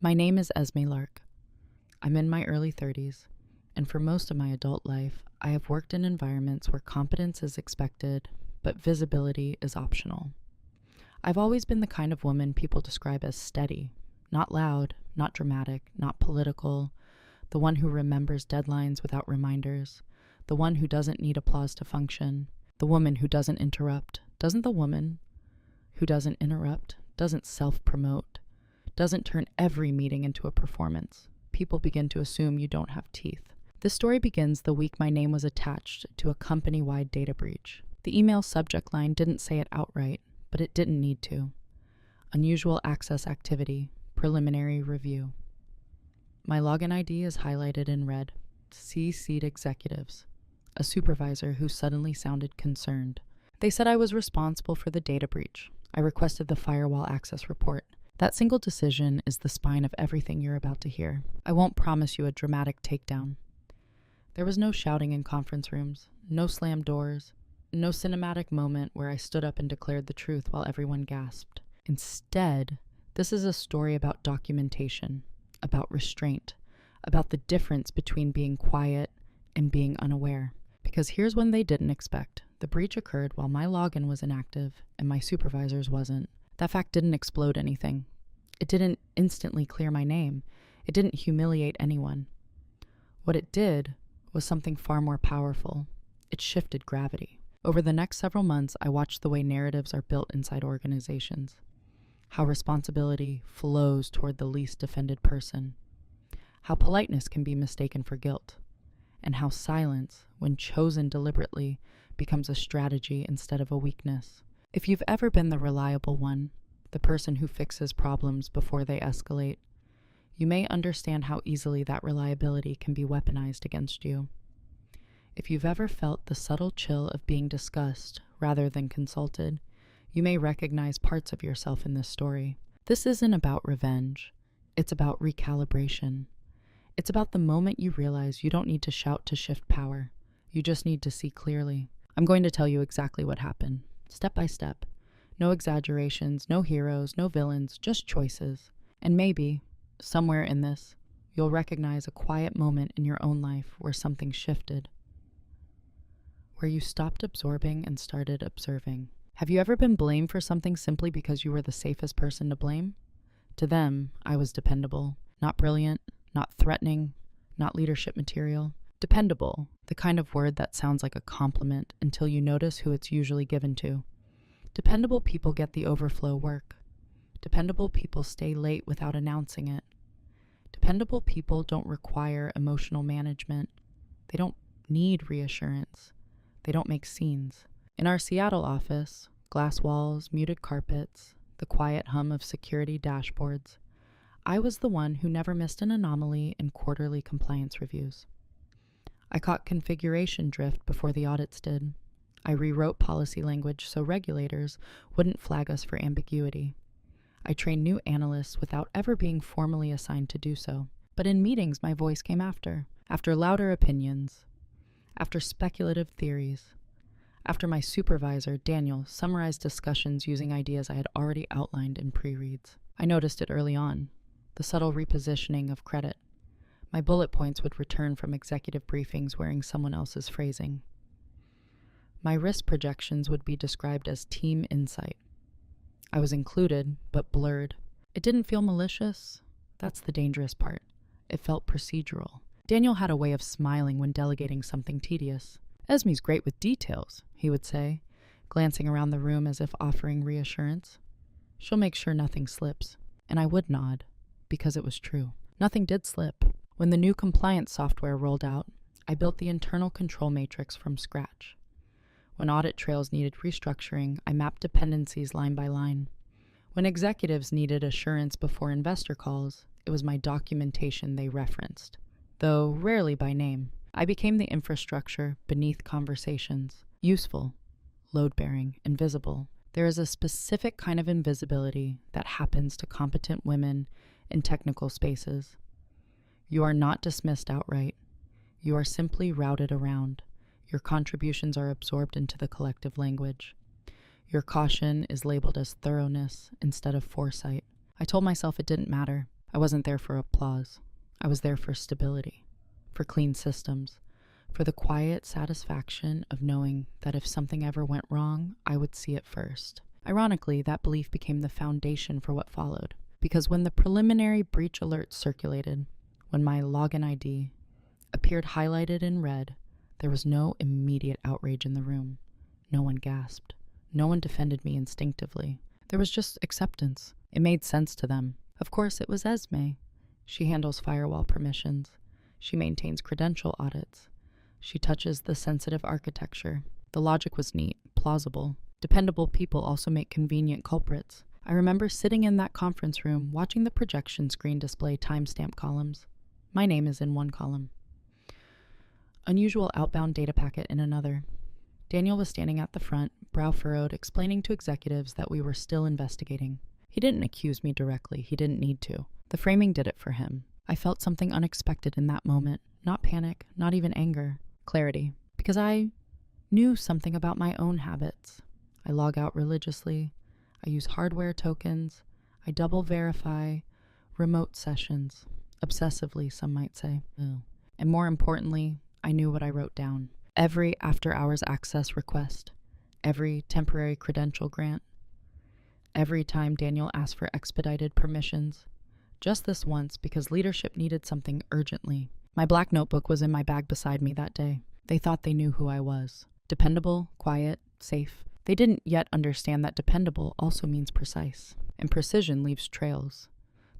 My name is Esme Lark. I'm in my early 30s, and for most of my adult life, I have worked in environments where competence is expected, but visibility is optional. I've always been the kind of woman people describe as steady, not loud, not dramatic, not political, the one who remembers deadlines without reminders, the one who doesn't need applause to function, the woman who doesn't interrupt. Doesn't the woman who doesn't interrupt, doesn't self-promote, doesn't turn every meeting into a performance? People begin to assume you don't have teeth. This story begins the week my name was attached to a company-wide data breach. The email subject line didn't say it outright, but it didn't need to. Unusual access activity, preliminary review. My login ID is highlighted in red. CC'd executives. A supervisor who suddenly sounded concerned. They said I was responsible for the data breach. I requested the firewall access report. That single decision is the spine of everything you're about to hear. I won't promise you a dramatic takedown. There was no shouting in conference rooms, no slammed doors, no cinematic moment where I stood up and declared the truth while everyone gasped. Instead, this is a story about documentation, about restraint, about the difference between being quiet and being unaware. Because here's when they didn't expect. The breach occurred while my login was inactive and my supervisor's wasn't. That fact didn't explode anything. It didn't instantly clear my name. It didn't humiliate anyone. What it did was something far more powerful. It shifted gravity. Over the next several months, I watched the way narratives are built inside organizations, how responsibility flows toward the least defended person, how politeness can be mistaken for guilt, and how silence, when chosen deliberately, becomes a strategy instead of a weakness. If you've ever been the reliable one, the person who fixes problems before they escalate, you may understand how easily that reliability can be weaponized against you. If you've ever felt the subtle chill of being discussed rather than consulted, you may recognize parts of yourself in this story. This isn't about revenge. It's about recalibration. It's about the moment you realize you don't need to shout to shift power. You just need to see clearly. I'm going to tell you exactly what happened. Step by step. No exaggerations, no heroes, no villains, just choices. And maybe, somewhere in this, you'll recognize a quiet moment in your own life where something shifted. Where you stopped absorbing and started observing. Have you ever been blamed for something simply because you were the safest person to blame? To them, I was dependable. Not brilliant, not threatening, not leadership material. Dependable, the kind of word that sounds like a compliment until you notice who it's usually given to. Dependable people get the overflow work. Dependable people stay late without announcing it. Dependable people don't require emotional management. They don't need reassurance. They don't make scenes. In our Seattle office, glass walls, muted carpets, the quiet hum of security dashboards, I was the one who never missed an anomaly in quarterly compliance reviews. I caught configuration drift before the audits did. I rewrote policy language so regulators wouldn't flag us for ambiguity. I trained new analysts without ever being formally assigned to do so. But in meetings, my voice came after louder opinions, after speculative theories, after my supervisor, Daniel, summarized discussions using ideas I had already outlined in pre-reads. I noticed it early on, the subtle repositioning of credit. My bullet points would return from executive briefings wearing someone else's phrasing. My risk projections would be described as team insight. I was included, but blurred. It didn't feel malicious. That's the dangerous part. It felt procedural. Daniel had a way of smiling when delegating something tedious. Esme's great with details, he would say, glancing around the room as if offering reassurance. She'll make sure nothing slips. And I would nod, because it was true. Nothing did slip. When the new compliance software rolled out, I built the internal control matrix from scratch. When audit trails needed restructuring, I mapped dependencies line by line. When executives needed assurance before investor calls, it was my documentation they referenced, though rarely by name. I became the infrastructure beneath conversations, useful, load-bearing, and visible. There is a specific kind of invisibility that happens to competent women in technical spaces. You are not dismissed outright. You are simply routed around. Your contributions are absorbed into the collective language. Your caution is labeled as thoroughness instead of foresight. I told myself it didn't matter. I wasn't there for applause. I was there for stability, for clean systems, for the quiet satisfaction of knowing that if something ever went wrong, I would see it first. Ironically, that belief became the foundation for what followed, because when the preliminary breach alert circulated, when my login ID appeared highlighted in red, there was no immediate outrage in the room. No one gasped. No one defended me instinctively. There was just acceptance. It made sense to them. Of course, it was Esme. She handles firewall permissions. She maintains credential audits. She touches the sensitive architecture. The logic was neat, plausible. Dependable people also make convenient culprits. I remember sitting in that conference room, watching the projection screen display timestamp columns. My name is in one column. Unusual outbound data packet in another. Daniel was standing at the front, brow furrowed, explaining to executives that we were still investigating. He didn't accuse me directly. He didn't need to. The framing did it for him. I felt something unexpected in that moment. Not panic, not even anger. Clarity. Because I knew something about my own habits. I log out religiously. I use hardware tokens. I double verify remote sessions. Obsessively, some might say. And more importantly, I knew what I wrote down. Every after-hours access request. Every temporary credential grant. Every time Daniel asked for expedited permissions. Just this once, because leadership needed something urgently. My black notebook was in my bag beside me that day. They thought they knew who I was. Dependable, quiet, safe. They didn't yet understand that dependable also means precise. And precision leaves trails.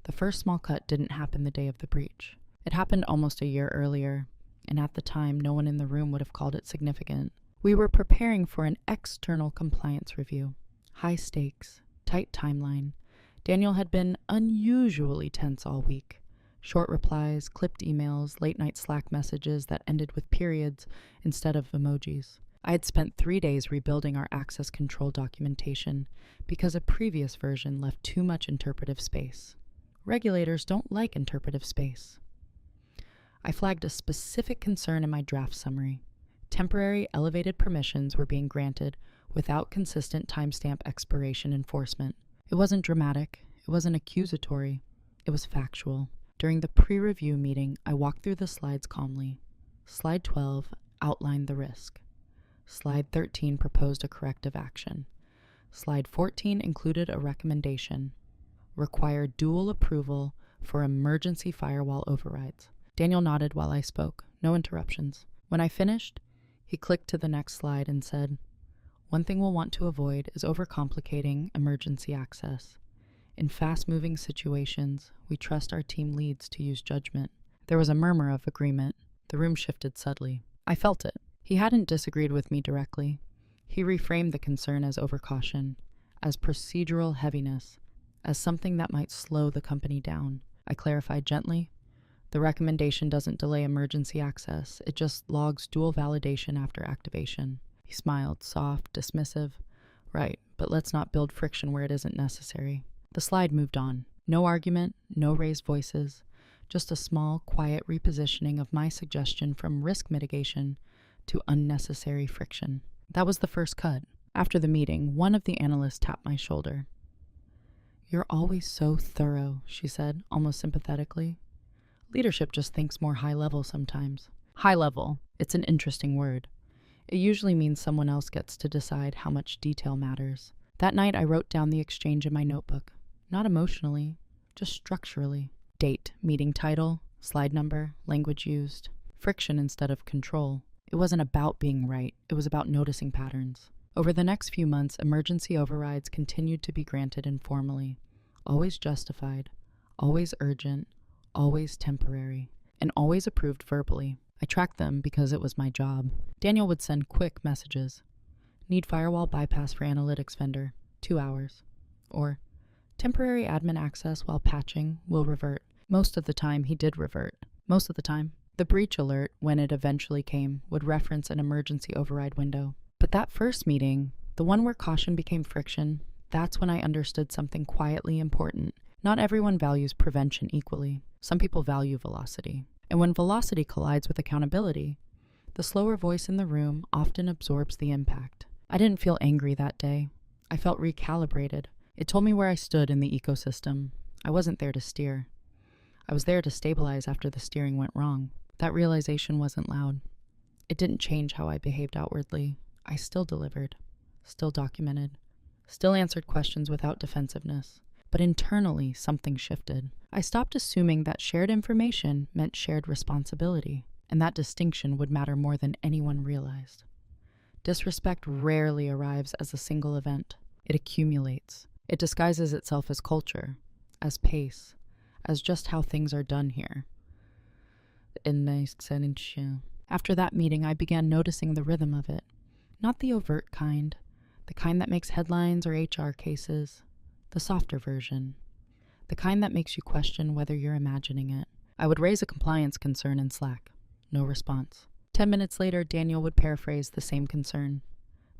The first small cut didn't happen the day of the breach. It happened almost a year earlier, and at the time, no one in the room would have called it significant. We were preparing for an external compliance review. High stakes, tight timeline. Daniel had been unusually tense all week. Short replies, clipped emails, late-night Slack messages that ended with periods instead of emojis. I had spent 3 days rebuilding our access control documentation because a previous version left too much interpretive space. Regulators don't like interpretive space. I flagged a specific concern in my draft summary. Temporary elevated permissions were being granted without consistent timestamp expiration enforcement. It wasn't dramatic. It wasn't accusatory. It was factual. During the pre-review meeting, I walked through the slides calmly. Slide 12 outlined the risk. Slide 13 proposed a corrective action. Slide 14 included a recommendation. Required dual approval for emergency firewall overrides. Daniel nodded while I spoke. No interruptions. When I finished, he clicked to the next slide and said, "One thing we'll want to avoid is overcomplicating emergency access. In fast-moving situations, we trust our team leads to use judgment." There was a murmur of agreement. The room shifted subtly. I felt it. He hadn't disagreed with me directly. He reframed the concern as overcaution, as procedural heaviness, as something that might slow the company down. I clarified gently, "The recommendation doesn't delay emergency access. It just logs dual validation after activation." He smiled, soft, dismissive. "Right, but let's not build friction where it isn't necessary." The slide moved on. No argument, no raised voices, just a small, quiet repositioning of my suggestion from risk mitigation to unnecessary friction. That was the first cut. After the meeting, one of the analysts tapped my shoulder. "You're always so thorough," she said, almost sympathetically. "Leadership just thinks more high level sometimes." High level, it's an interesting word. It usually means someone else gets to decide how much detail matters. That night I wrote down the exchange in my notebook. Not emotionally, just structurally. Date, meeting title, slide number, language used. Friction instead of control. It wasn't about being right, it was about noticing patterns. Over the next few months, emergency overrides continued to be granted informally. Always justified, always urgent, always temporary, and always approved verbally. I tracked them because it was my job. Daniel would send quick messages. "Need firewall bypass for analytics vendor, 2 hours." Or, "Temporary admin access while patching will revert." Most of the time, he did revert. Most of the time. The breach alert, when it eventually came, would reference an emergency override window. But that first meeting, the one where caution became friction, that's when I understood something quietly important. Not everyone values prevention equally. Some people value velocity. And when velocity collides with accountability, the slower voice in the room often absorbs the impact. I didn't feel angry that day. I felt recalibrated. It told me where I stood in the ecosystem. I wasn't there to steer. I was there to stabilize after the steering went wrong. That realization wasn't loud. It didn't change how I behaved outwardly. I still delivered, still documented, still answered questions without defensiveness. But internally, something shifted. I stopped assuming that shared information meant shared responsibility, and that distinction would matter more than anyone realized. Disrespect rarely arrives as a single event. It accumulates. It disguises itself as culture, as pace, as just how things are done here. After that meeting, I began noticing the rhythm of it. Not the overt kind, the kind that makes headlines or HR cases, the softer version, the kind that makes you question whether you're imagining it. I would raise a compliance concern in Slack. No response. 10 minutes later, Daniel would paraphrase the same concern.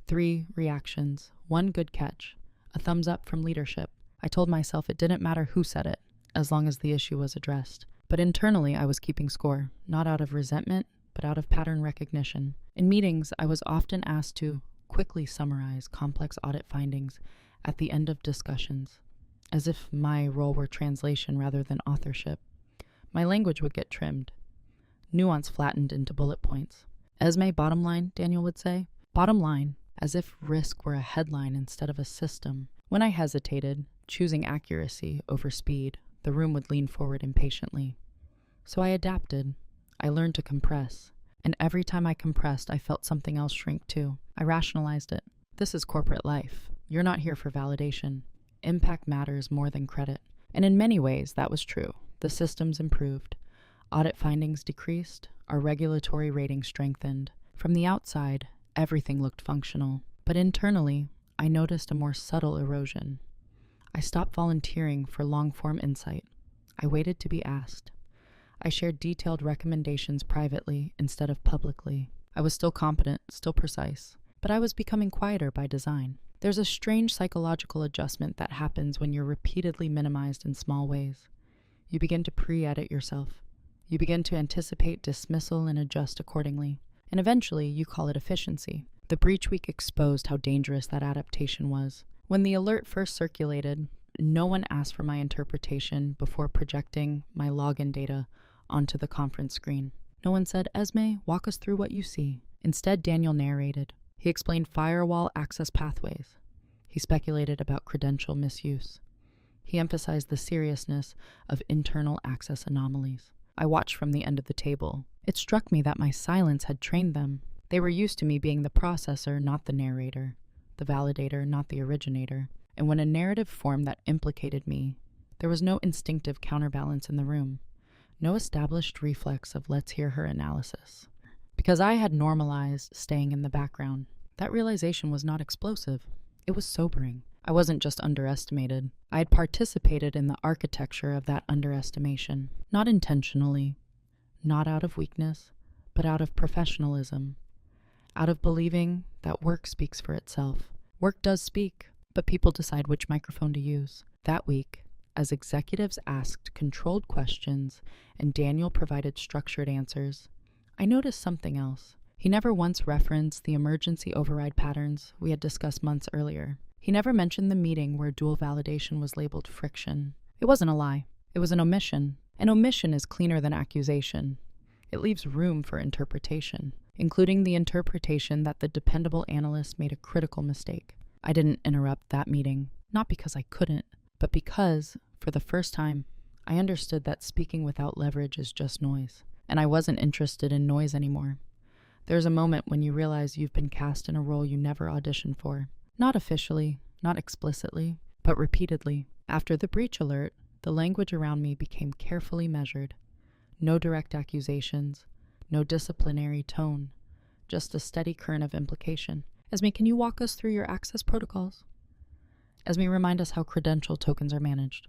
3 reactions, 1 good catch, a thumbs up from leadership. I told myself it didn't matter who said it, as long as the issue was addressed. But internally, I was keeping score, not out of resentment, but out of pattern recognition. In meetings, I was often asked to quickly summarize complex audit findings at the end of discussions, as if my role were translation rather than authorship. My language would get trimmed, nuance flattened into bullet points. Esme, bottom line, Daniel would say. Bottom line, as if risk were a headline instead of a system. When I hesitated, choosing accuracy over speed, the room would lean forward impatiently. So I adapted. I learned to compress. And every time I compressed, I felt something else shrink too. I rationalized it. This is corporate life. You're not here for validation. Impact matters more than credit. And in many ways, that was true. The systems improved. Audit findings decreased. Our regulatory rating strengthened. From the outside, everything looked functional. But internally, I noticed a more subtle erosion. I stopped volunteering for long-form insight. I waited to be asked. I shared detailed recommendations privately instead of publicly. I was still competent, still precise, but I was becoming quieter by design. There's a strange psychological adjustment that happens when you're repeatedly minimized in small ways. You begin to pre-edit yourself. You begin to anticipate dismissal and adjust accordingly. And eventually, you call it efficiency. The breach week exposed how dangerous that adaptation was. When the alert first circulated, no one asked for my interpretation before projecting my login data onto the conference screen. No one said, "Esme, walk us through what you see." Instead, Daniel narrated. He explained firewall access pathways. He speculated about credential misuse. He emphasized the seriousness of internal access anomalies. I watched from the end of the table. It struck me that my silence had trained them. They were used to me being the processor, not the narrator, the validator, not the originator. And when a narrative formed that implicated me, there was no instinctive counterbalance in the room. No established reflex of let's hear her analysis. Because I had normalized staying in the background, that realization was not explosive. It was sobering. I wasn't just underestimated. I had participated in the architecture of that underestimation. Not intentionally, not out of weakness, but out of professionalism. Out of believing that work speaks for itself. Work does speak, but people decide which microphone to use. That week, as executives asked controlled questions and Daniel provided structured answers, I noticed something else. He never once referenced the emergency override patterns we had discussed months earlier. He never mentioned the meeting where dual validation was labeled friction. It wasn't a lie. It was an omission. An omission is cleaner than accusation. It leaves room for interpretation, including the interpretation that the dependable analyst made a critical mistake. I didn't interrupt that meeting, not because I couldn't, but because, for the first time, I understood that speaking without leverage is just noise, and I wasn't interested in noise anymore. There's a moment when you realize you've been cast in a role you never auditioned for. Not officially, not explicitly, but repeatedly. After the breach alert, the language around me became carefully measured. No direct accusations, no disciplinary tone, just a steady current of implication. Esme, can you walk us through your access protocols? Esme, remind us how credential tokens are managed.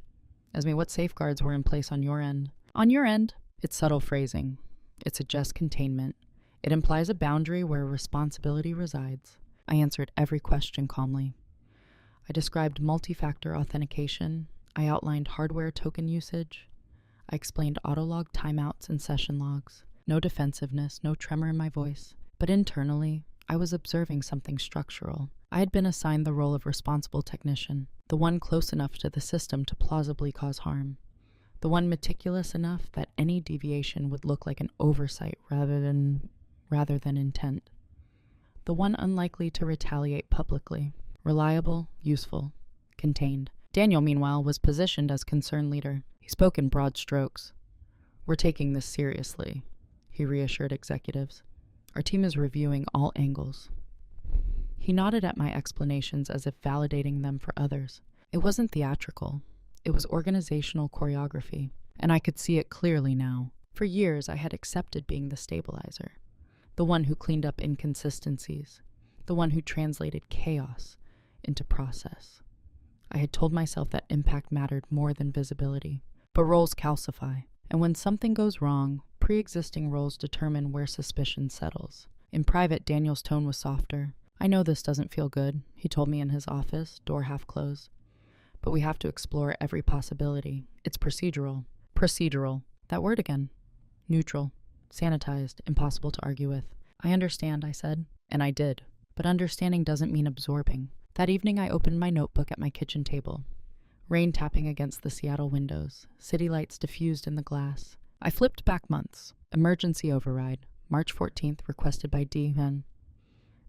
Esme, what safeguards were in place on your end? On your end, it's subtle phrasing. It suggests containment. It implies a boundary where responsibility resides. I answered every question calmly. I described multi-factor authentication. I outlined hardware token usage. I explained autolog timeouts and session logs. No defensiveness, no tremor in my voice. But internally, I was observing something structural. I had been assigned the role of responsible technician, the one close enough to the system to plausibly cause harm. The one meticulous enough that any deviation would look like an oversight rather than intent. The one unlikely to retaliate publicly. Reliable, useful, contained. Daniel, meanwhile, was positioned as concern leader. He spoke in broad strokes. "We're taking this seriously," he reassured executives. "Our team is reviewing all angles." He nodded at my explanations as if validating them for others. It wasn't theatrical. It was organizational choreography, and I could see it clearly now. For years, I had accepted being the stabilizer, the one who cleaned up inconsistencies, the one who translated chaos into process. I had told myself that impact mattered more than visibility. But roles calcify, and when something goes wrong, pre-existing roles determine where suspicion settles. In private, Daniel's tone was softer. "I know this doesn't feel good," he told me in his office, door half closed. "But we have to explore every possibility. It's procedural." Procedural. That word again. Neutral. Sanitized. Impossible to argue with. "I understand," I said. And I did. But understanding doesn't mean absorbing. That evening I opened my notebook at my kitchen table. Rain tapping against the Seattle windows. City lights diffused in the glass. I flipped back months. Emergency override. March 14th, requested by D.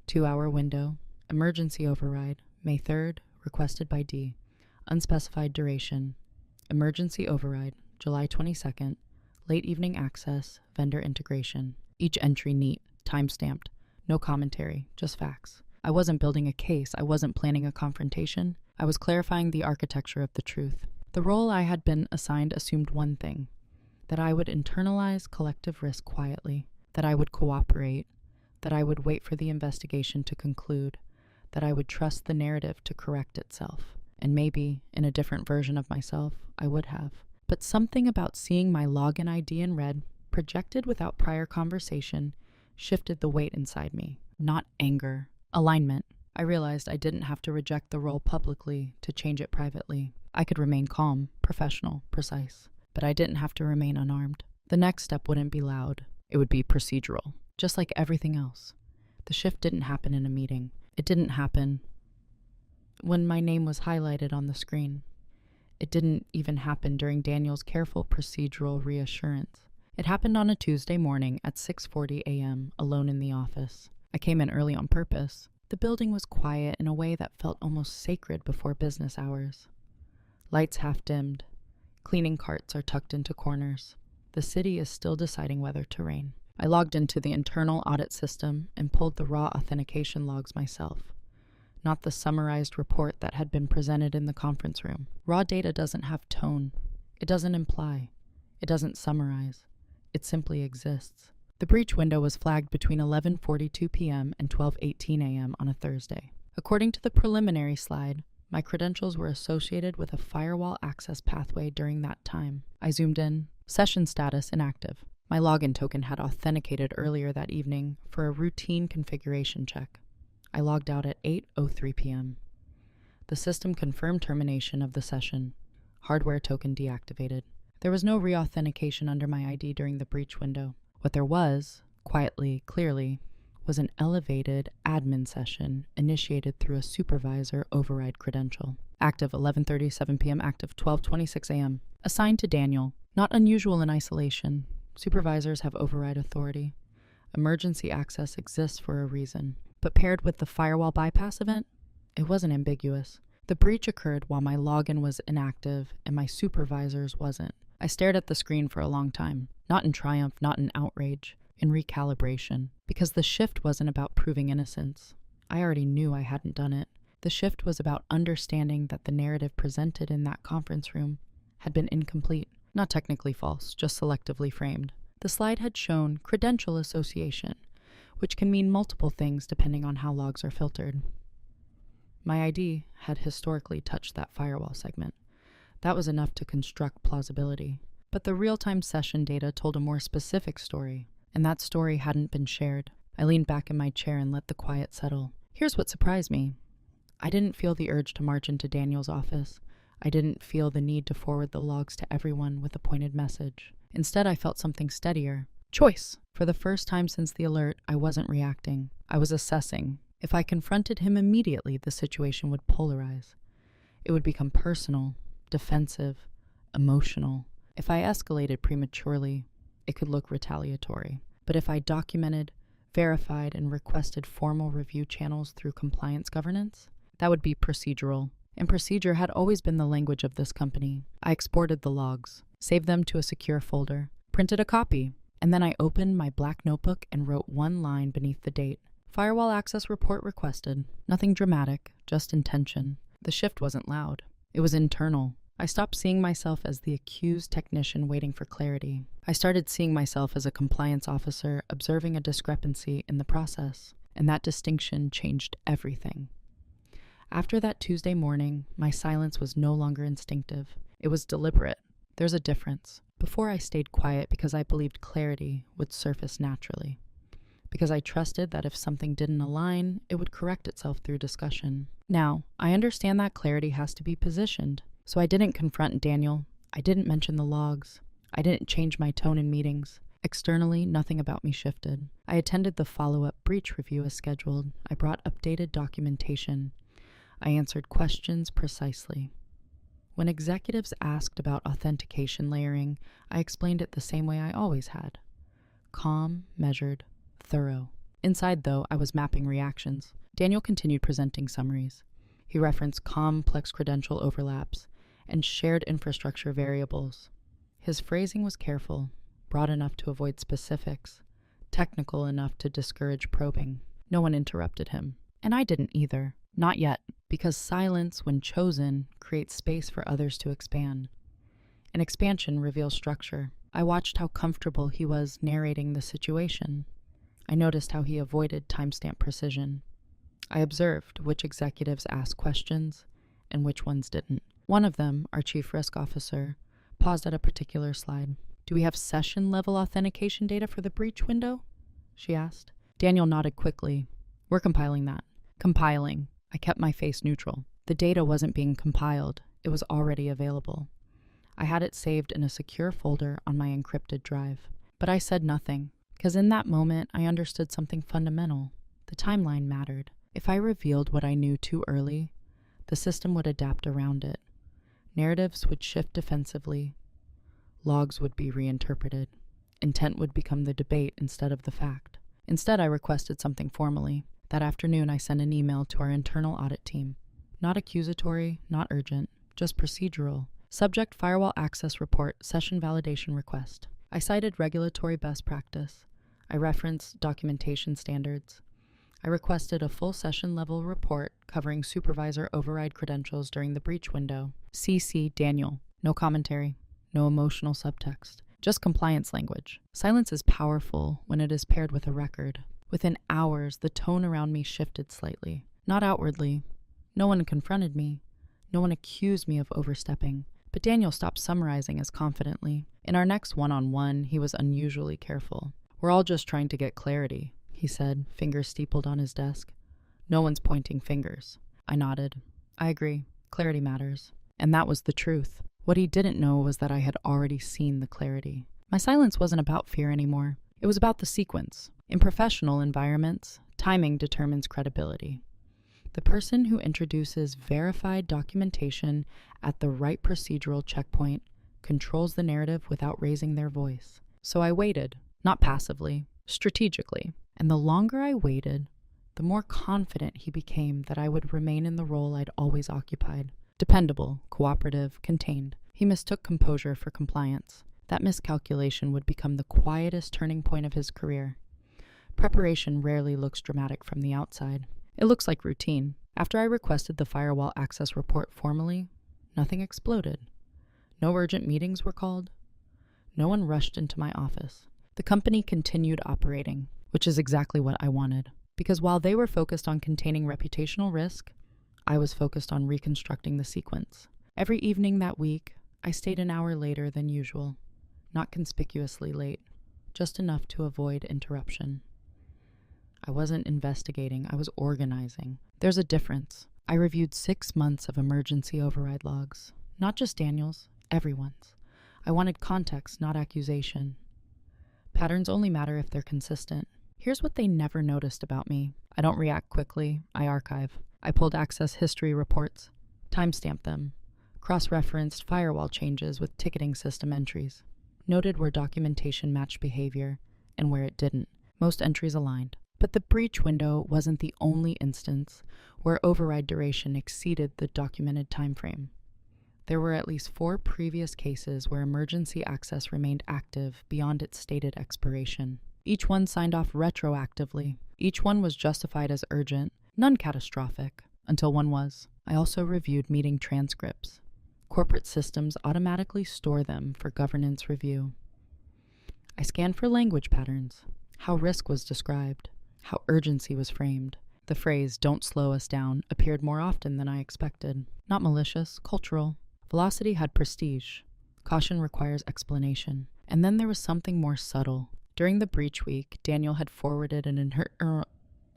2-hour window. Emergency override. May 3rd, requested by D. Unspecified duration. Emergency override. July 22nd. Late evening access. Vendor integration. Each entry neat. Time-stamped. No commentary. Just facts. I wasn't building a case. I wasn't planning a confrontation. I was clarifying the architecture of the truth. The role I had been assigned assumed one thing: that I would internalize collective risk quietly, that I would cooperate, that I would wait for the investigation to conclude, that I would trust the narrative to correct itself. And maybe, in a different version of myself, I would have. But something about seeing my login ID in red, projected without prior conversation, shifted the weight inside me. Not anger. Alignment. I realized I didn't have to reject the role publicly to change it privately. I could remain calm, professional, precise. But I didn't have to remain unarmed. The next step wouldn't be loud. It would be procedural. Just like everything else. The shift didn't happen in a meeting. It didn't happen when my name was highlighted on the screen. It didn't even happen during Daniel's careful procedural reassurance. It happened on a Tuesday morning at 6:40 a.m., alone in the office. I came in early on purpose. The building was quiet in a way that felt almost sacred before business hours. Lights half dimmed. Cleaning carts are tucked into corners. The city is still deciding whether to rain. I logged into the internal audit system and pulled the raw authentication logs myself, not the summarized report that had been presented in the conference room. Raw data doesn't have tone. It doesn't imply. It doesn't summarize. It simply exists. The breach window was flagged between 11:42 p.m. and 12:18 a.m. on a Thursday. According to the preliminary slide, my credentials were associated with a firewall access pathway during that time. I zoomed in. Session status inactive. My login token had authenticated earlier that evening for a routine configuration check. I logged out at 8:03 p.m. The system confirmed termination of the session. Hardware token deactivated. There was no re-authentication under my ID during the breach window. What there was, quietly, clearly, was an elevated admin session initiated through a supervisor override credential. Active 11:37 p.m., active 12:26 a.m. Assigned to Daniel. Not unusual in isolation. Supervisors have override authority. Emergency access exists for a reason. But paired with the firewall bypass event, it wasn't ambiguous. The breach occurred while my login was inactive and my supervisor's wasn't. I stared at the screen for a long time, not in triumph, not in outrage, in recalibration, because the shift wasn't about proving innocence. I already knew I hadn't done it. The shift was about understanding that the narrative presented in that conference room had been incomplete, not technically false, just selectively framed. The slide had shown credential association, which can mean multiple things depending on how logs are filtered. My ID had historically touched that firewall segment. That was enough to construct plausibility. But the real-time session data told a more specific story, and that story hadn't been shared. I leaned back in my chair and let the quiet settle. Here's what surprised me. I didn't feel the urge to march into Daniel's office. I didn't feel the need to forward the logs to everyone with a pointed message. Instead, I felt something steadier. Choice. For the first time since the alert, I wasn't reacting. I was assessing. If I confronted him immediately, the situation would polarize. It would become personal, defensive, emotional. If I escalated prematurely, it could look retaliatory. But if I documented, verified, and requested formal review channels through compliance governance, that would be procedural. And procedure had always been the language of this company. I exported the logs, saved them to a secure folder, printed a copy, and then I opened my black notebook and wrote one line beneath the date. Firewall access report requested. Nothing dramatic, just intention. The shift wasn't loud. It was internal. I stopped seeing myself as the accused technician waiting for clarity. I started seeing myself as a compliance officer observing a discrepancy in the process, and that distinction changed everything. After that Tuesday morning, my silence was no longer instinctive. It was deliberate. There's a difference. Before I stayed quiet because I believed clarity would surface naturally. Because I trusted that if something didn't align, it would correct itself through discussion. Now, I understand that clarity has to be positioned. So I didn't confront Daniel. I didn't mention the logs. I didn't change my tone in meetings. Externally, nothing about me shifted. I attended the follow-up breach review as scheduled. I brought updated documentation. I answered questions precisely. When executives asked about authentication layering, I explained it the same way I always had. Calm, measured, thorough. Inside, though, I was mapping reactions. Daniel continued presenting summaries. He referenced complex credential overlaps and shared infrastructure variables. His phrasing was careful, broad enough to avoid specifics, technical enough to discourage probing. No one interrupted him, and I didn't either. Not yet, because silence, when chosen, creates space for others to expand. And expansion reveals structure. I watched how comfortable he was narrating the situation. I noticed how he avoided timestamp precision. I observed which executives asked questions and which ones didn't. One of them, our chief risk officer, paused at a particular slide. "Do we have session-level authentication data for the breach window?" she asked. Daniel nodded quickly. "We're compiling that." Compiling. I kept my face neutral. The data wasn't being compiled. It was already available. I had it saved in a secure folder on my encrypted drive. But I said nothing, because in that moment I understood something fundamental. The timeline mattered. If I revealed what I knew too early, the system would adapt around it. Narratives would shift defensively. Logs would be reinterpreted. Intent would become the debate instead of the fact. Instead, I requested something formally. That afternoon, I sent an email to our internal audit team. Not accusatory, not urgent, just procedural. Subject: Firewall access report, session validation request. I cited regulatory best practice. I referenced documentation standards. I requested a full session-level report covering supervisor override credentials during the breach window. CC Daniel. No commentary. No emotional subtext. Just compliance language. Silence is powerful when it is paired with a record. Within hours, the tone around me shifted slightly. Not outwardly. No one confronted me. No one accused me of overstepping. But Daniel stopped summarizing as confidently. In our next one-on-one, he was unusually careful. "We're all just trying to get clarity," he said, fingers steepled on his desk. "No one's pointing fingers." I nodded. I agree. Clarity matters. And that was the truth. What he didn't know was that I had already seen the clarity. My silence wasn't about fear anymore. It was about the sequence. In professional environments, timing determines credibility. The person who introduces verified documentation at the right procedural checkpoint controls the narrative without raising their voice. So I waited, not passively, strategically. And the longer I waited, the more confident he became that I would remain in the role I'd always occupied. Dependable, cooperative, contained. He mistook composure for compliance. That miscalculation would become the quietest turning point of his career. Preparation rarely looks dramatic from the outside. It looks like routine. After I requested the firewall access report formally, nothing exploded. No urgent meetings were called. No one rushed into my office. The company continued operating, which is exactly what I wanted. Because while they were focused on containing reputational risk, I was focused on reconstructing the sequence. Every evening that week, I stayed an hour later than usual. Not conspicuously late, just enough to avoid interruption. I wasn't investigating, I was organizing. There's a difference. I reviewed 6 months of emergency override logs. Not just Daniel's, everyone's. I wanted context, not accusation. Patterns only matter if they're consistent. Here's what they never noticed about me. I don't react quickly, I archive. I pulled access history reports, timestamped them, cross-referenced firewall changes with ticketing system entries, noted where documentation matched behavior and where it didn't. Most entries aligned. But the breach window wasn't the only instance where override duration exceeded the documented timeframe. There were at least 4 previous cases where emergency access remained active beyond its stated expiration. Each one signed off retroactively. Each one was justified as urgent, none catastrophic, until one was. I also reviewed meeting transcripts. Corporate systems automatically store them for governance review. I scanned for language patterns, how risk was described, how urgency was framed. The phrase, "don't slow us down," appeared more often than I expected. Not malicious, cultural. Velocity had prestige. Caution requires explanation. And then there was something more subtle. During the breach week, Daniel had forwarded an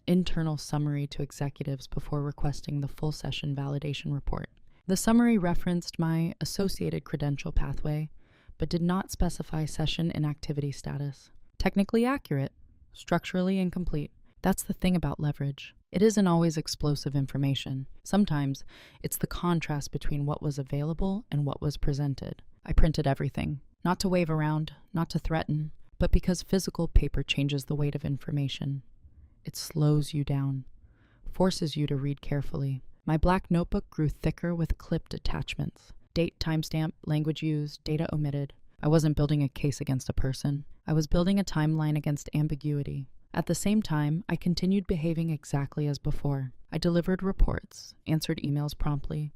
internal summary to executives before requesting the full session validation report. The summary referenced my associated credential pathway, but did not specify session inactivity status. Technically accurate, structurally incomplete. That's the thing about leverage. It isn't always explosive information. Sometimes it's the contrast between what was available and what was presented. I printed everything, not to wave around, not to threaten, but because physical paper changes the weight of information. It slows you down, forces you to read carefully. My black notebook grew thicker with clipped attachments. Date, timestamp, language used, data omitted. I wasn't building a case against a person. I was building a timeline against ambiguity. At the same time, I continued behaving exactly as before. I delivered reports, answered emails promptly,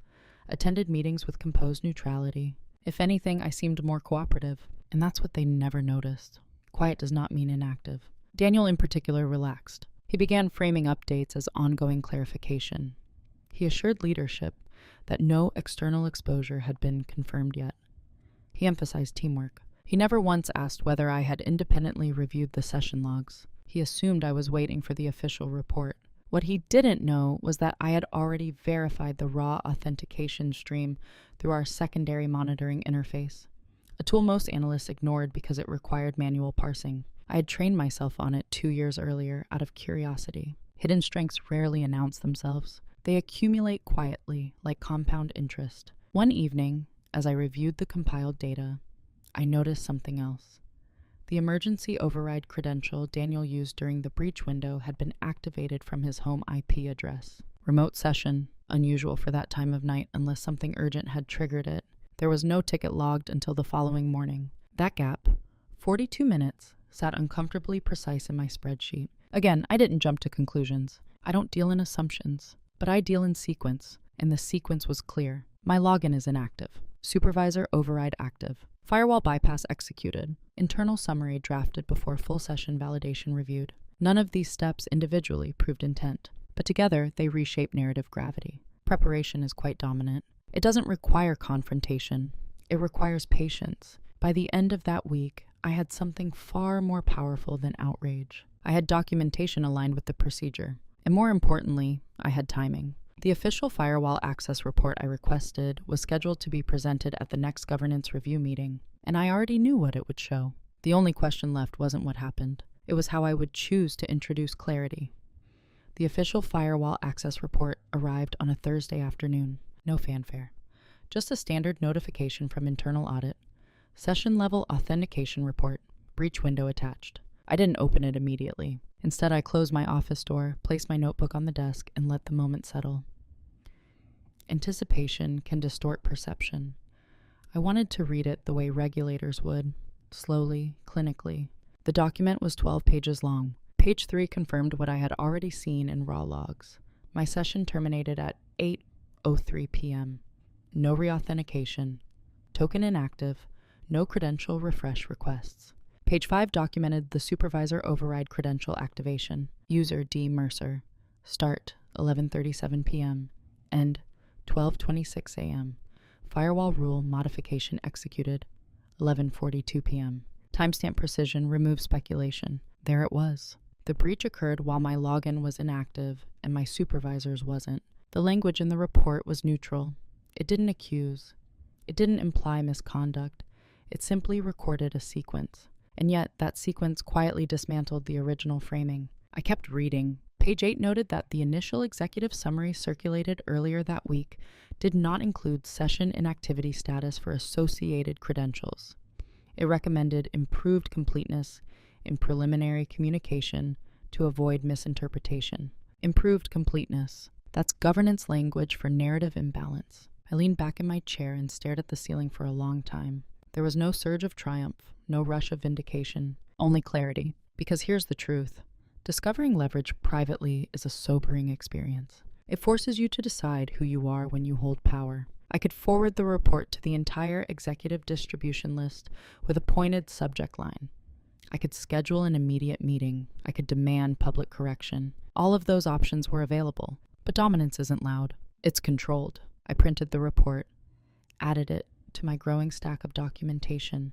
attended meetings with composed neutrality. If anything, I seemed more cooperative, and that's what they never noticed. Quiet does not mean inactive. Daniel in particular relaxed. He began framing updates as ongoing clarification. He assured leadership that no external exposure had been confirmed yet. He emphasized teamwork. He never once asked whether I had independently reviewed the session logs. He assumed I was waiting for the official report. What he didn't know was that I had already verified the raw authentication stream through our secondary monitoring interface, a tool most analysts ignored because it required manual parsing. I had trained myself on it 2 years earlier out of curiosity. Hidden strengths rarely announce themselves. They accumulate quietly, like compound interest. One evening, as I reviewed the compiled data, I noticed something else. The emergency override credential Daniel used during the breach window had been activated from his home IP address. Remote session, unusual for that time of night unless something urgent had triggered it. There was no ticket logged until the following morning. That gap, 42 minutes, sat uncomfortably precise in my spreadsheet. Again, I didn't jump to conclusions. I don't deal in assumptions, but I deal in sequence, and the sequence was clear. My login is inactive. Supervisor override active. Firewall bypass executed. Internal summary drafted before full session validation reviewed. None of these steps individually proved intent, but together they reshape narrative gravity. Preparation is quite dominant. It doesn't require confrontation. It requires patience. By the end of that week, I had something far more powerful than outrage. I had documentation aligned with the procedure. And more importantly, I had timing. The official firewall access report I requested was scheduled to be presented at the next governance review meeting, and I already knew what it would show. The only question left wasn't what happened. It was how I would choose to introduce clarity. The official firewall access report arrived on a Thursday afternoon. No fanfare. Just a standard notification from internal audit. Session-level authentication report. Breach window attached. I didn't open it immediately. Instead, I closed my office door, placed my notebook on the desk, and let the moment settle. Anticipation can distort perception. I wanted to read it the way regulators would, slowly, clinically. The document was 12 pages long. Page 3 confirmed what I had already seen in raw logs. My session terminated at 8:03 p.m. No reauthentication. Token inactive. No credential refresh requests. Page 5 documented the supervisor override credential activation. User D. Mercer. Start 11:37 p.m. End 12:26 a.m. Firewall rule modification executed 11:42 p.m. Timestamp precision remove speculation. There it was. The breach occurred while my login was inactive and my supervisor's wasn't. The language in the report was neutral. It didn't accuse. It didn't imply misconduct. It simply recorded a sequence. And yet, that sequence quietly dismantled the original framing. I kept reading, Page 8 noted that the initial executive summary circulated earlier that week did not include session inactivity status for associated credentials. It recommended improved completeness in preliminary communication to avoid misinterpretation. Improved completeness. That's governance language for narrative imbalance. I leaned back in my chair and stared at the ceiling for a long time. There was no surge of triumph, no rush of vindication, only clarity. Because here's the truth. Discovering leverage privately is a sobering experience. It forces you to decide who you are when you hold power. I could forward the report to the entire executive distribution list with a pointed subject line. I could schedule an immediate meeting. I could demand public correction. All of those options were available. But dominance isn't loud. It's controlled. I printed the report, added it to my growing stack of documentation.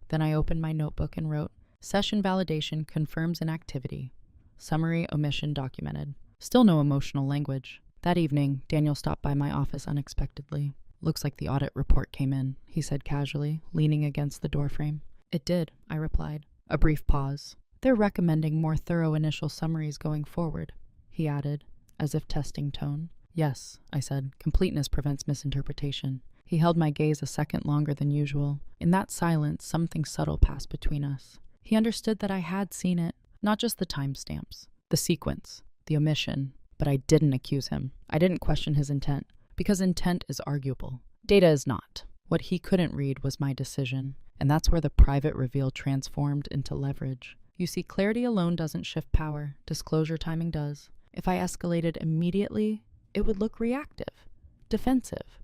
Then I opened my notebook and wrote, "Session validation confirms inactivity. Summary omission documented." Still no emotional language. That evening, Daniel stopped by my office unexpectedly. "Looks like the audit report came in," he said casually, leaning against the doorframe. "It did," I replied. A brief pause. "They're recommending more thorough initial summaries going forward," he added, as if testing tone. "Yes," I said. "Completeness prevents misinterpretation." He held my gaze a second longer than usual. In that silence, something subtle passed between us. He understood that I had seen it, not just the timestamps, the sequence, the omission, but I didn't accuse him. I didn't question his intent, because intent is arguable. Data is not. What he couldn't read was my decision, and that's where the private reveal transformed into leverage. You see, clarity alone doesn't shift power. Disclosure timing does. If I escalated immediately, it would look reactive, defensive,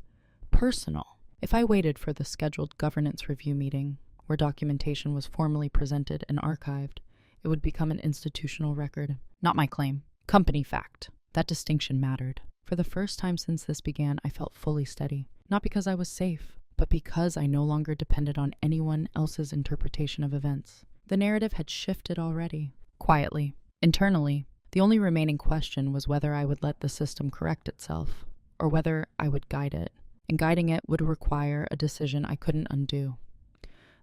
personal. If I waited for the scheduled governance review meeting, where documentation was formally presented and archived, it would become an institutional record. Not my claim. Company fact. That distinction mattered. For the first time since this began, I felt fully steady. Not because I was safe, but because I no longer depended on anyone else's interpretation of events. The narrative had shifted already. Quietly. Internally. The only remaining question was whether I would let the system correct itself, or whether I would guide it. And guiding it would require a decision I couldn't undo.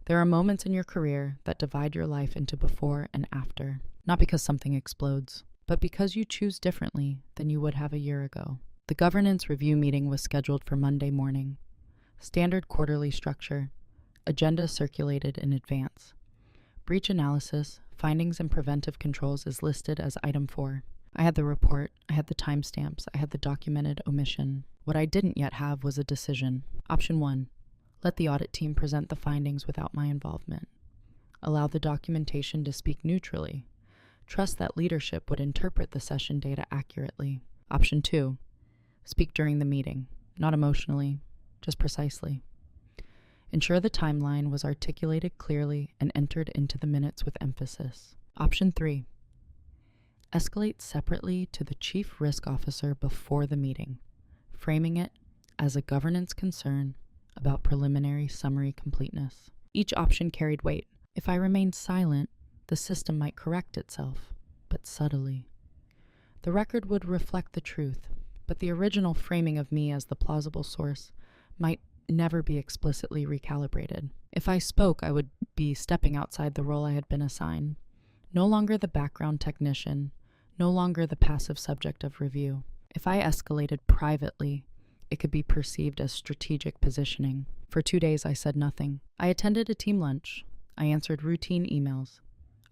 There are moments in your career that divide your life into before and after, not because something explodes, but because you choose differently than you would have a year ago. The governance review meeting was scheduled for Monday morning. Standard quarterly structure. Agenda circulated in advance. Breach analysis, findings and preventive controls is listed as item 4. I had the report, I had the timestamps, I had the documented omission. What I didn't yet have was a decision. Option 1. Let the audit team present the findings without my involvement. Allow the documentation to speak neutrally. Trust that leadership would interpret the session data accurately. Option 2. Speak during the meeting, not emotionally, just precisely. Ensure the timeline was articulated clearly and entered into the minutes with emphasis. Option 3. Escalate separately to the Chief Risk Officer before the meeting, framing it as a governance concern about preliminary summary completeness. Each option carried weight. If I remained silent, the system might correct itself, but subtly. The record would reflect the truth, but the original framing of me as the plausible source might never be explicitly recalibrated. If I spoke, I would be stepping outside the role I had been assigned. No longer the background technician, no longer the passive subject of review. If I escalated privately, it could be perceived as strategic positioning. For 2 days, I said nothing. I attended a team lunch. I answered routine emails.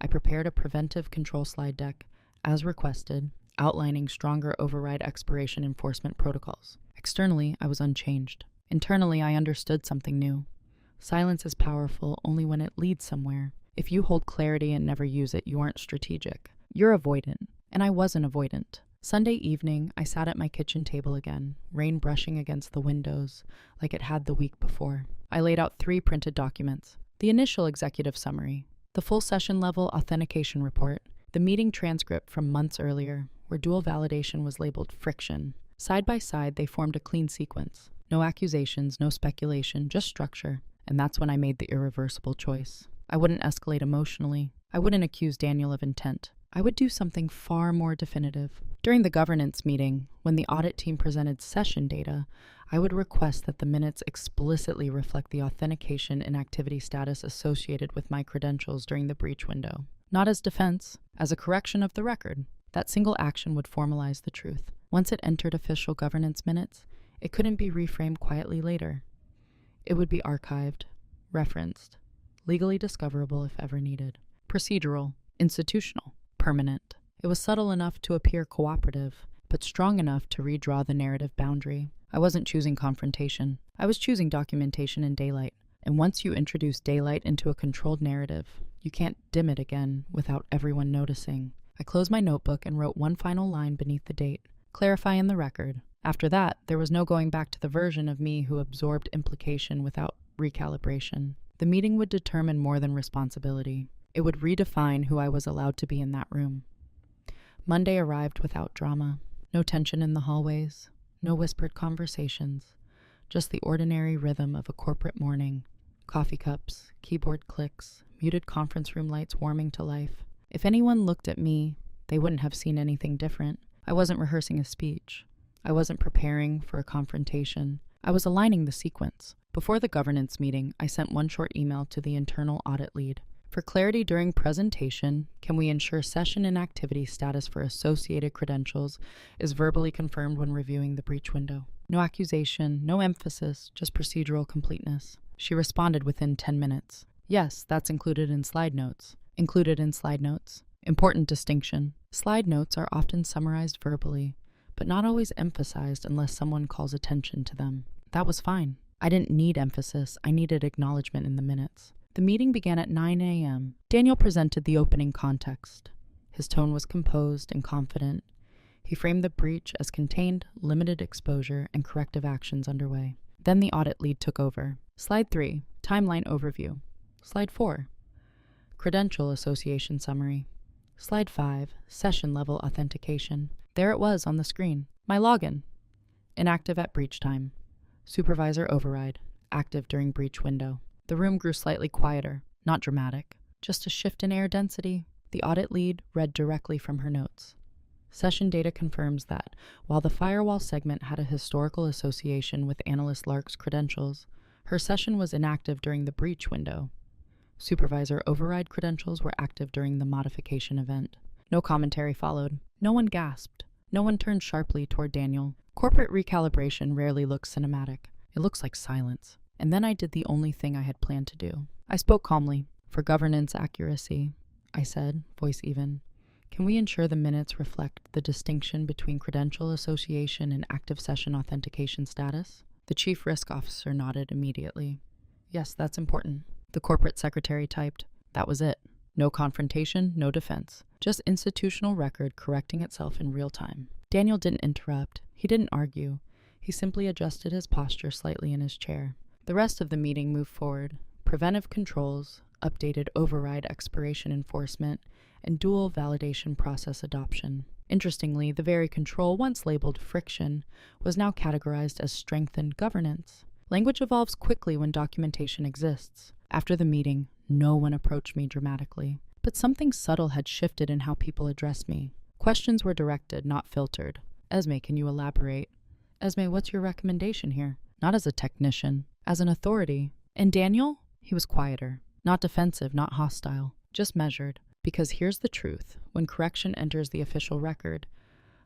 I prepared a preventive control slide deck, as requested, outlining stronger override expiration enforcement protocols. Externally, I was unchanged. Internally, I understood something new. Silence is powerful only when it leads somewhere. If you hold clarity and never use it, you aren't strategic. You're avoidant. And I wasn't avoidant. Sunday evening, I sat at my kitchen table again, rain brushing against the windows like it had the week before. I laid out 3 printed documents. The initial executive summary, the full session-level authentication report, the meeting transcript from months earlier, where dual validation was labeled friction. Side by side, they formed a clean sequence. No accusations, no speculation, just structure. And that's when I made the irreversible choice. I wouldn't escalate emotionally. I wouldn't accuse Daniel of intent. I would do something far more definitive. During the governance meeting, when the audit team presented session data, I would request that the minutes explicitly reflect the authentication and activity status associated with my credentials during the breach window. Not as defense, as a correction of the record. That single action would formalize the truth. Once it entered official governance minutes, it couldn't be reframed quietly later. It would be archived, referenced, legally discoverable if ever needed. Procedural, institutional, permanent. It was subtle enough to appear cooperative, but strong enough to redraw the narrative boundary. I wasn't choosing confrontation. I was choosing documentation in daylight. And once you introduce daylight into a controlled narrative, you can't dim it again without everyone noticing. I closed my notebook and wrote one final line beneath the date, clarifying the record. After that, there was no going back to the version of me who absorbed implication without recalibration. The meeting would determine more than responsibility. It would redefine who I was allowed to be in that room. Monday arrived without drama. No tension in the hallways, no whispered conversations, just the ordinary rhythm of a corporate morning. Coffee cups, keyboard clicks, muted conference room lights warming to life. If anyone looked at me, they wouldn't have seen anything different. I wasn't rehearsing a speech. I wasn't preparing for a confrontation. I was aligning the sequence. Before the governance meeting, I sent one short email to the internal audit lead. For clarity during presentation, can we ensure session inactivity status for associated credentials is verbally confirmed when reviewing the breach window? No accusation, no emphasis, just procedural completeness. She responded within 10 minutes. Yes, that's included in slide notes. Included in slide notes. Important distinction. Slide notes are often summarized verbally, but not always emphasized unless someone calls attention to them. That was fine. I didn't need emphasis. I needed acknowledgement in the minutes. The meeting began at 9 a.m. Daniel presented the opening context. His tone was composed and confident. He framed the breach as contained, limited exposure, and corrective actions underway. Then the audit lead took over. Slide 3, timeline overview. Slide 4, credential association summary. Slide 5, session level authentication. There it was on the screen. My login. Inactive at breach time. Supervisor override. Active during breach window. The room grew slightly quieter, not dramatic. Just a shift in air density. The audit lead read directly from her notes. Session data confirms that, while the Firewall segment had a historical association with analyst Lark's credentials, her session was inactive during the breach window. Supervisor override credentials were active during the modification event. No commentary followed. No one gasped. No one turned sharply toward Daniel. Corporate recalibration rarely looks cinematic. It looks like silence. And then I did the only thing I had planned to do. I spoke calmly. For governance accuracy, I said, voice even, can we ensure the minutes reflect the distinction between credential association and active session authentication status? The chief risk officer nodded immediately. Yes, that's important. The corporate secretary typed. That was it. No confrontation, no defense. Just institutional record correcting itself in real time. Daniel didn't interrupt. He didn't argue. He simply adjusted his posture slightly in his chair. The rest of the meeting moved forward. Preventive controls, updated override expiration enforcement, and dual validation process adoption. Interestingly, the very control once labeled friction was now categorized as strengthened governance. Language evolves quickly when documentation exists. After the meeting, no one approached me dramatically, but something subtle had shifted in how people addressed me. Questions were directed, not filtered. Esme, can you elaborate? Esme, what's your recommendation here? Not as a technician, as an authority. And Daniel? He was quieter. Not defensive, not hostile, just measured. Because here's the truth. When correction enters the official record,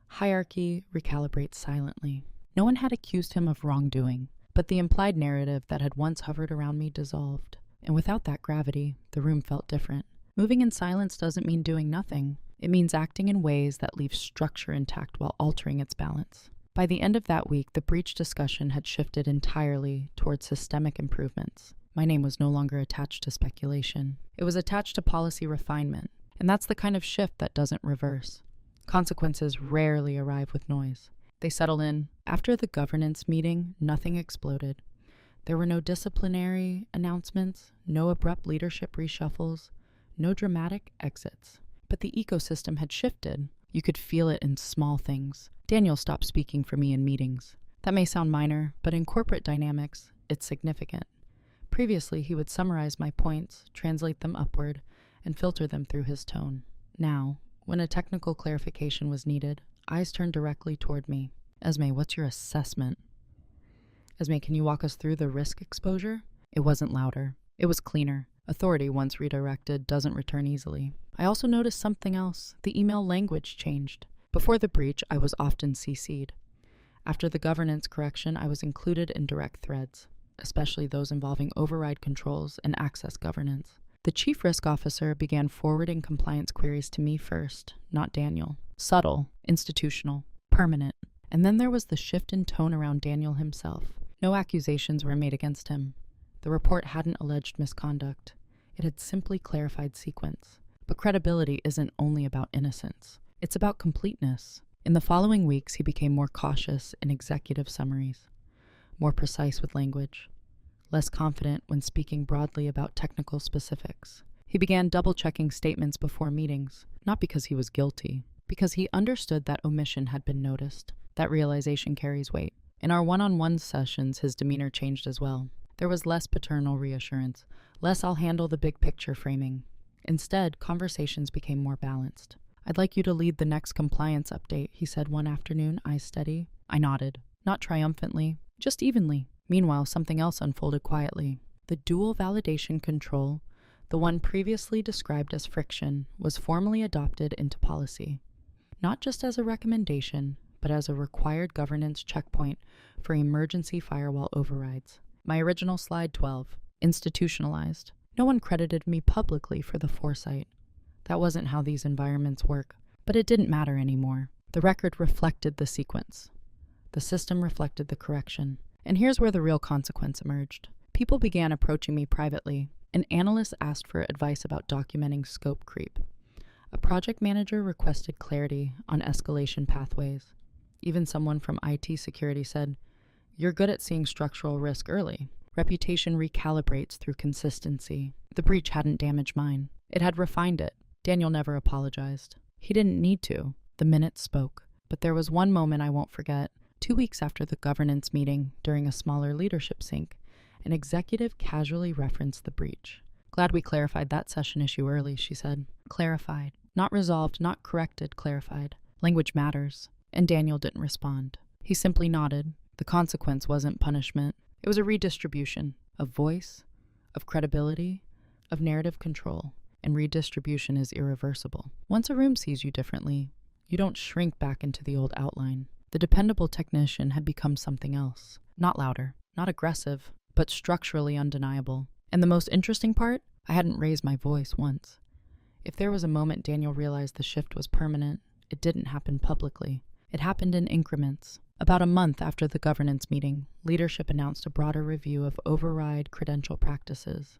hierarchy recalibrates silently. No one had accused him of wrongdoing, but the implied narrative that had once hovered around me dissolved. And without that gravity, the room felt different. Moving in silence doesn't mean doing nothing. It means acting in ways that leave structure intact while altering its balance. By the end of that week, the breach discussion had shifted entirely towards systemic improvements. My name was no longer attached to speculation. It was attached to policy refinement, and that's the kind of shift that doesn't reverse. Consequences rarely arrive with noise. They settle in. After the governance meeting, nothing exploded. There were no disciplinary announcements, no abrupt leadership reshuffles, no dramatic exits. But the ecosystem had shifted. You could feel it in small things. Daniel stopped speaking for me in meetings. That may sound minor, but in corporate dynamics, it's significant. Previously, he would summarize my points, translate them upward, and filter them through his tone. Now, when a technical clarification was needed, eyes turned directly toward me. Esme, what's your assessment? Esme, can you walk us through the risk exposure? It wasn't louder. It was cleaner. Authority, once redirected, doesn't return easily. I also noticed something else. The email language changed. Before the breach, I was often CC'd. After the governance correction, I was included in direct threads, especially those involving override controls and access governance. The chief risk officer began forwarding compliance queries to me first, not Daniel. Subtle, institutional, permanent. And then there was the shift in tone around Daniel himself. No accusations were made against him. The report hadn't alleged misconduct. It had simply clarified sequence. But credibility isn't only about innocence. It's about completeness. In the following weeks, he became more cautious in executive summaries, more precise with language, less confident when speaking broadly about technical specifics. He began double-checking statements before meetings, not because he was guilty, because he understood that omission had been noticed. That realization carries weight. In our one-on-one sessions, his demeanor changed as well. There was less paternal reassurance, less "I'll handle the big picture" framing. Instead, conversations became more balanced. "I'd like you to lead the next compliance update," he said one afternoon, eyes steady. I nodded, not triumphantly, just evenly. Meanwhile, something else unfolded quietly. The dual validation control, the one previously described as friction, was formally adopted into policy. Not just as a recommendation, but as a required governance checkpoint for emergency firewall overrides. My original slide 12, institutionalized. No one credited me publicly for the foresight. That wasn't how these environments work, but it didn't matter anymore. The record reflected the sequence. The system reflected the correction. And here's where the real consequence emerged. People began approaching me privately. An analyst asked for advice about documenting scope creep. A project manager requested clarity on escalation pathways. Even someone from IT security said, "You're good at seeing structural risk early. Reputation recalibrates through consistency." The breach hadn't damaged mine. It had refined it. Daniel never apologized. He didn't need to. The minutes spoke. But there was one moment I won't forget. 2 weeks after the governance meeting, during a smaller leadership sync, an executive casually referenced the breach. "Glad we clarified that session issue early," she said. Clarified. Not resolved, not corrected, clarified. Language matters. And Daniel didn't respond. He simply nodded. The consequence wasn't punishment. It was a redistribution of voice, of credibility, of narrative control. And redistribution is irreversible. Once a room sees you differently, you don't shrink back into the old outline. The dependable technician had become something else. Not louder, not aggressive, but structurally undeniable. And the most interesting part? I hadn't raised my voice once. If there was a moment Daniel realized the shift was permanent, it didn't happen publicly. It happened in increments. About a month after the governance meeting, leadership announced a broader review of override credential practices.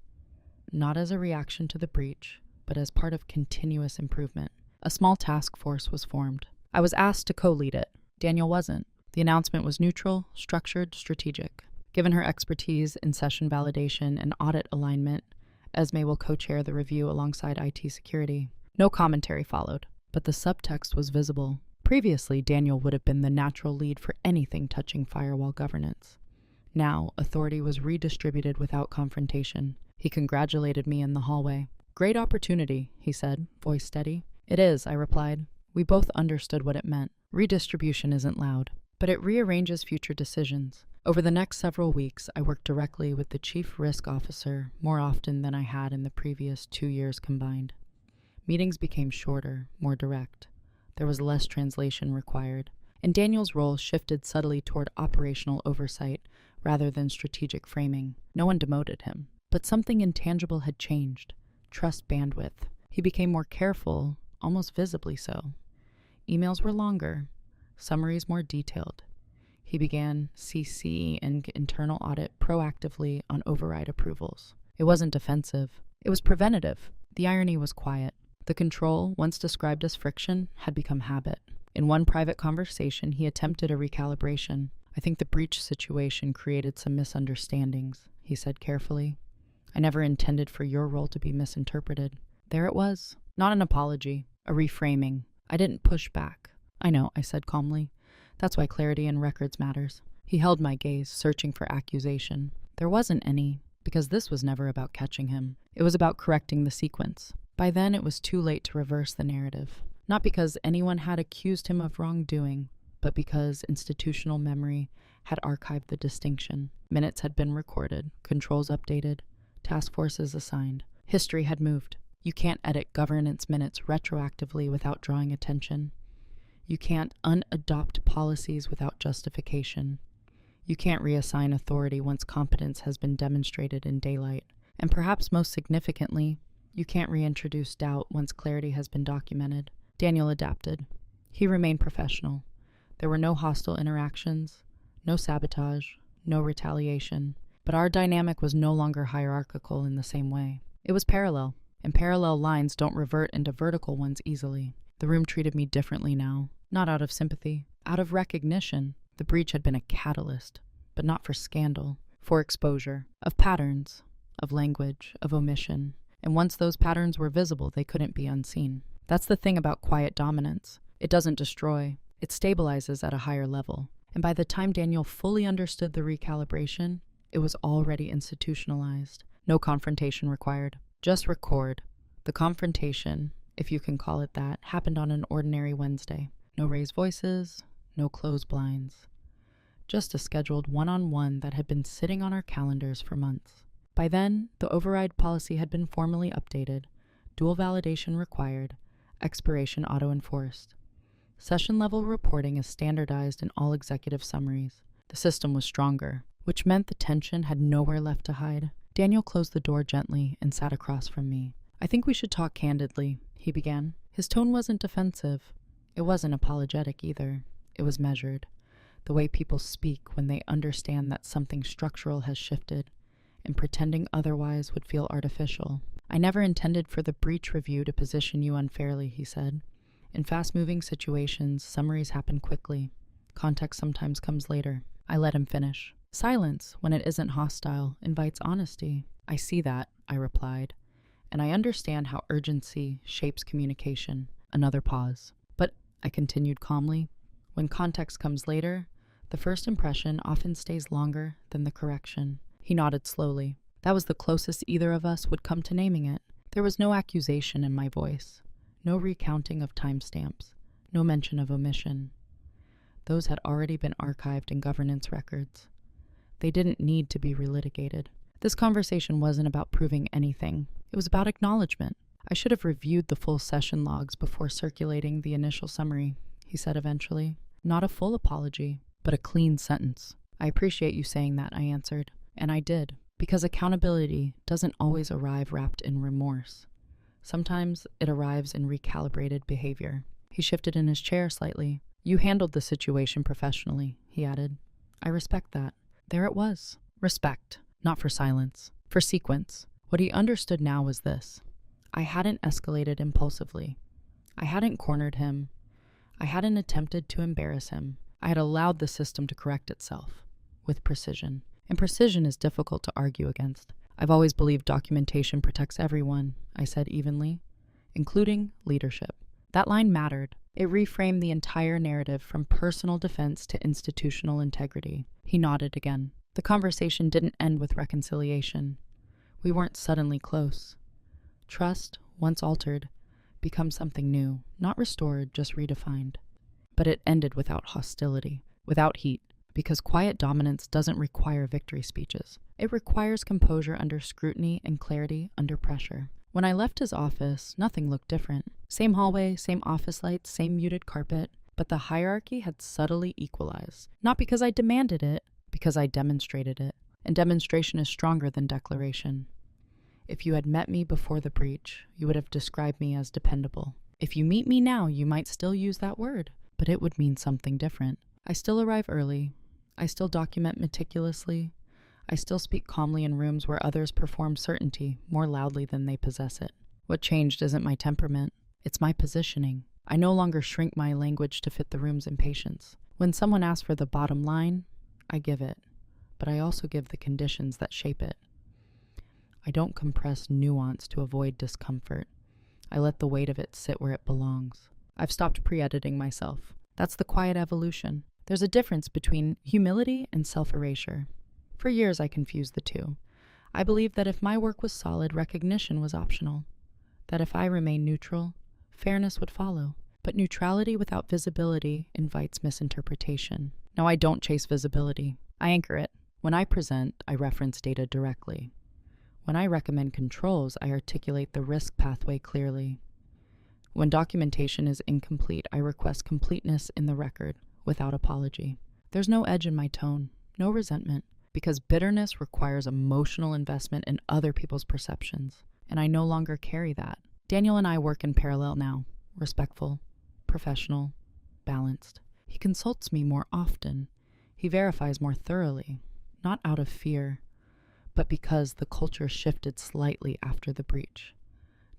Not as a reaction to the breach, but as part of continuous improvement. A small task force was formed. I was asked to co-lead it. Daniel wasn't. The announcement was neutral, structured, strategic. Given her expertise in session validation and audit alignment, Esme will co-chair the review alongside IT security. No commentary followed, but the subtext was visible. Previously, Daniel would have been the natural lead for anything touching firewall governance. Now, authority was redistributed without confrontation. He congratulated me in the hallway. "Great opportunity," he said, voice steady. "It is," I replied. We both understood what it meant. Redistribution isn't loud, but it rearranges future decisions. Over the next several weeks, I worked directly with the chief risk officer more often than I had in the previous 2 years combined. Meetings became shorter, more direct. There was less translation required, and Daniel's role shifted subtly toward operational oversight rather than strategic framing. No one demoted him, but something intangible had changed. Trust bandwidth. He became more careful, almost visibly so. Emails were longer, summaries more detailed. He began CC and internal audit proactively on override approvals. It wasn't defensive. It was preventative. The irony was quiet. The control, once described as friction, had become habit. In one private conversation, he attempted a recalibration. "I think the breach situation created some misunderstandings," he said carefully. "I never intended for your role to be misinterpreted." There it was. Not an apology, a reframing. I didn't push back. "I know," I said calmly. "That's why clarity in records matters." He held my gaze, searching for accusation. There wasn't any, because this was never about catching him. It was about correcting the sequence. By then, it was too late to reverse the narrative. Not because anyone had accused him of wrongdoing, but because institutional memory had archived the distinction. Minutes had been recorded, controls updated, task forces assigned. History had moved. You can't edit governance minutes retroactively without drawing attention. You can't unadopt policies without justification. You can't reassign authority once competence has been demonstrated in daylight. And perhaps most significantly, you can't reintroduce doubt once clarity has been documented. Daniel adapted. He remained professional. There were no hostile interactions, no sabotage, no retaliation. But our dynamic was no longer hierarchical in the same way. It was parallel, and parallel lines don't revert into vertical ones easily. The room treated me differently now, not out of sympathy, out of recognition. The breach had been a catalyst, but not for scandal, for exposure, of patterns, of language, of omission. And once those patterns were visible, they couldn't be unseen. That's the thing about quiet dominance. It doesn't destroy, it stabilizes at a higher level. And by the time Daniel fully understood the recalibration, it was already institutionalized. No confrontation required. Just record. The confrontation, if you can call it that, happened on an ordinary Wednesday. No raised voices, no closed blinds. Just a scheduled one-on-one that had been sitting on our calendars for months. By then, the override policy had been formally updated, dual validation required, expiration auto-enforced. Session-level reporting is standardized in all executive summaries. The system was stronger, which meant the tension had nowhere left to hide. Daniel closed the door gently and sat across from me. "I think we should talk candidly," he began. His tone wasn't defensive. It wasn't apologetic either. It was measured. The way people speak when they understand that something structural has shifted, and pretending otherwise would feel artificial. "I never intended for the breach review to position you unfairly," he said. "In fast-moving situations, summaries happen quickly. Context sometimes comes later." I let him finish. "Silence, when it isn't hostile, invites honesty." "I see that," I replied, "and I understand how urgency shapes communication." Another pause. "But," I continued calmly, "when context comes later, the first impression often stays longer than the correction." He nodded slowly. That was the closest either of us would come to naming it. There was no accusation in my voice, no recounting of timestamps, no mention of omission. Those had already been archived in governance records. They didn't need to be relitigated. This conversation wasn't about proving anything. It was about acknowledgement. "I should have reviewed the full session logs before circulating the initial summary," he said eventually. "Not a full apology, but a clean sentence." "I appreciate you saying that," I answered. And I did, because accountability doesn't always arrive wrapped in remorse. Sometimes it arrives in recalibrated behavior. He shifted in his chair slightly. "You handled the situation professionally," he added. "I respect that." There it was. Respect, not for silence, for sequence. What he understood now was this. I hadn't escalated impulsively. I hadn't cornered him. I hadn't attempted to embarrass him. I had allowed the system to correct itself, with precision. And precision is difficult to argue against. "I've always believed documentation protects everyone," I said evenly, "including leadership." That line mattered. It reframed the entire narrative from personal defense to institutional integrity. He nodded again. The conversation didn't end with reconciliation. We weren't suddenly close. Trust, once altered, becomes something new, not restored, just redefined. But it ended without hostility, without heat, because quiet dominance doesn't require victory speeches. It requires composure under scrutiny and clarity under pressure. When I left his office, nothing looked different. Same hallway, same office lights, same muted carpet, but the hierarchy had subtly equalized. Not because I demanded it, because I demonstrated it. And demonstration is stronger than declaration. If you had met me before the breach, you would have described me as dependable. If you meet me now, you might still use that word, but it would mean something different. I still arrive early. I still document meticulously. I still speak calmly in rooms where others perform certainty more loudly than they possess it. What changed isn't my temperament, it's my positioning. I no longer shrink my language to fit the room's impatience. When someone asks for the bottom line, I give it, but I also give the conditions that shape it. I don't compress nuance to avoid discomfort. I let the weight of it sit where it belongs. I've stopped pre-editing myself. That's the quiet evolution. There's a difference between humility and self-erasure. For years, I confused the two. I believed that if my work was solid, recognition was optional. That if I remained neutral, fairness would follow. But neutrality without visibility invites misinterpretation. Now, I don't chase visibility. I anchor it. When I present, I reference data directly. When I recommend controls, I articulate the risk pathway clearly. When documentation is incomplete, I request completeness in the record without apology. There's no edge in my tone, no resentment, because bitterness requires emotional investment in other people's perceptions, and I no longer carry that. Daniel and I work in parallel now, respectful, professional, balanced. He consults me more often. He verifies more thoroughly, not out of fear, but because the culture shifted slightly after the breach.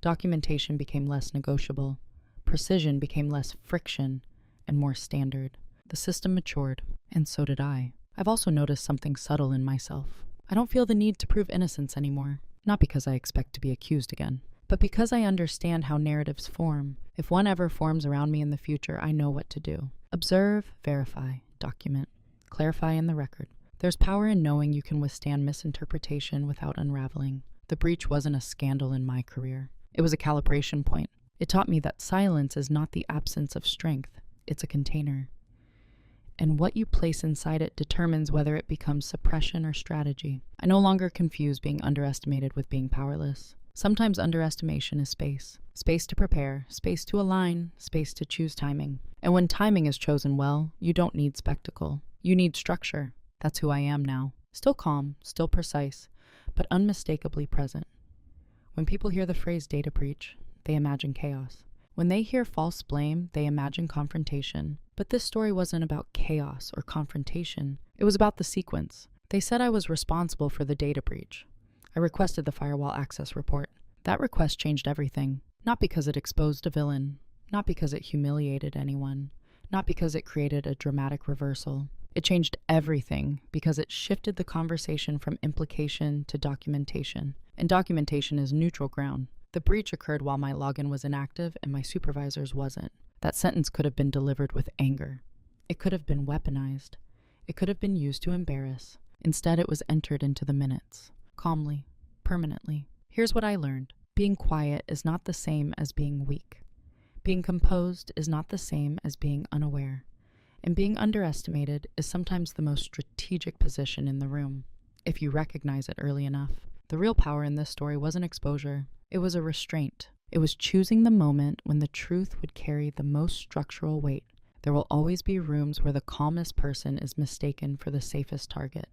Documentation became less negotiable, precision became less friction, and more standard. The system matured, and so did I. I've also noticed something subtle in myself. I don't feel the need to prove innocence anymore, not because I expect to be accused again, but because I understand how narratives form. If one ever forms around me in the future, I know what to do. Observe, verify, document, clarify in the record. There's power in knowing you can withstand misinterpretation without unraveling. The breach wasn't a scandal in my career. It was a calibration point. It taught me that silence is not the absence of strength. It's a container. And what you place inside it determines whether it becomes suppression or strategy. I no longer confuse being underestimated with being powerless. Sometimes underestimation is space. Space to prepare, space to align, space to choose timing. And when timing is chosen well, you don't need spectacle. You need structure. That's who I am now. Still calm, still precise, but unmistakably present. When people hear the phrase data breach, they imagine chaos. When they hear false blame, they imagine confrontation. But this story wasn't about chaos or confrontation. It was about the sequence. They said I was responsible for the data breach. I requested the firewall access report. That request changed everything. Not because it exposed a villain, not because it humiliated anyone, not because it created a dramatic reversal. It changed everything because it shifted the conversation from implication to documentation. And documentation is neutral ground. The breach occurred while my login was inactive and my supervisor's wasn't. That sentence could have been delivered with anger. It could have been weaponized. It could have been used to embarrass. Instead, it was entered into the minutes, calmly, permanently. Here's what I learned. Being quiet is not the same as being weak. Being composed is not the same as being unaware. And being underestimated is sometimes the most strategic position in the room, if you recognize it early enough. The real power in this story wasn't exposure. It was a restraint. It was choosing the moment when the truth would carry the most structural weight. There will always be rooms where the calmest person is mistaken for the safest target.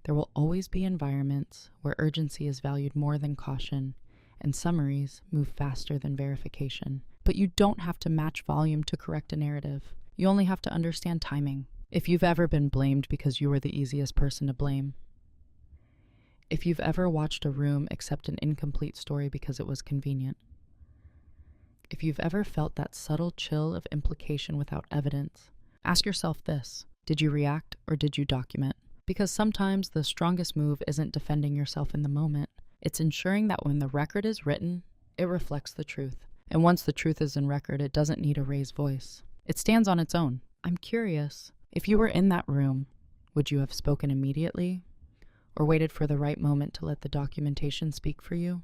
There will always be environments where urgency is valued more than caution, and summaries move faster than verification. But you don't have to match volume to correct a narrative. You only have to understand timing. If you've ever been blamed because you were the easiest person to blame. If you've ever watched a room accept an incomplete story because it was convenient. If you've ever felt that subtle chill of implication without evidence, ask yourself this: did you react or did you document? Because sometimes the strongest move isn't defending yourself in the moment. It's ensuring that when the record is written, it reflects the truth. And once the truth is in record, it doesn't need a raised voice. It stands on its own. I'm curious, if you were in that room, would you have spoken immediately? Or waited for the right moment to let the documentation speak for you?